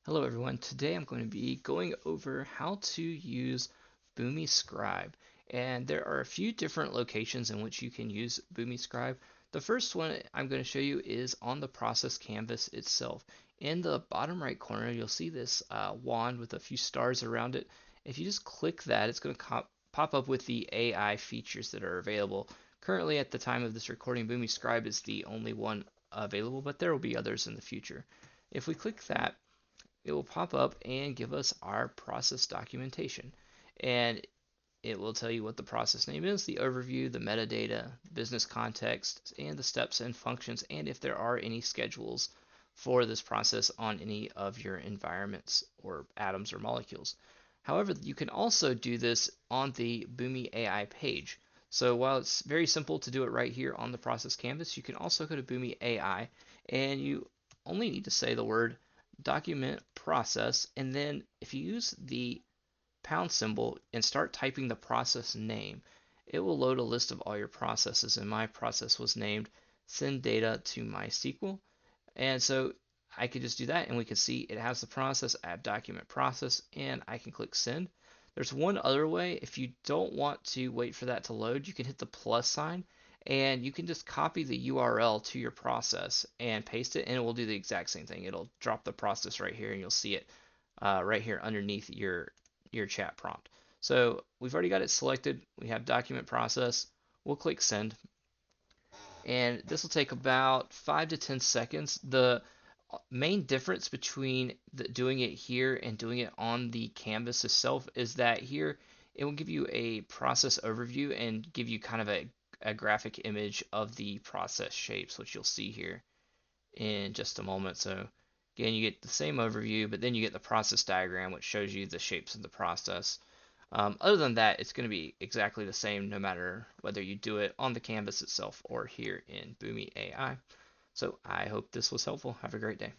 Hello everyone, today I'm going to be going over how to use Boomi Scribe. And there are a few different locations in which you can use Boomi Scribe. The first one I'm going to show you is on the process canvas itself. In the bottom right corner, you'll see this wand with a few stars around it. If you just click that, it's going to pop up with the AI features that are available. Currently, at the time of this recording, Boomi Scribe is the only one available, but there will be others in the future. If we click that, it will pop up and give us our process documentation. And it will tell you what the process name is, the overview, the metadata, business context, and the steps and functions, and if there are any schedules for this process on any of your environments or atoms or molecules. However, you can also do this on the Boomi AI page. So while it's very simple to do it right here on the process canvas, you can also go to Boomi AI and you only need to say the word document process, and then if you use the pound symbol and start typing the process name, it will load a list of all your processes. And my process was named send data to MySQL. And so I could just do that and we can see it has the process, add document process, and I can click send. There's one other way. If you don't want to wait for that to load, you can hit the plus sign and you can just copy the URL to your process and paste it, and it will do the exact same thing. It'll drop the process right here and you'll see it right here underneath your chat prompt. So we've already got it selected. We have document process. We'll click send, and this will take about 5 to 10 seconds. The main difference between doing it here and doing it on the canvas itself is that here it will give you a process overview and give you kind of a graphic image of the process shapes, which you'll see here in just a moment. So again, you get the same overview, but then you get the process diagram, which shows you the shapes of the process. Other than that, it's going to be exactly the same no matter whether you do it on the canvas itself or here in Boomi AI. So I hope this was helpful. Have a great day.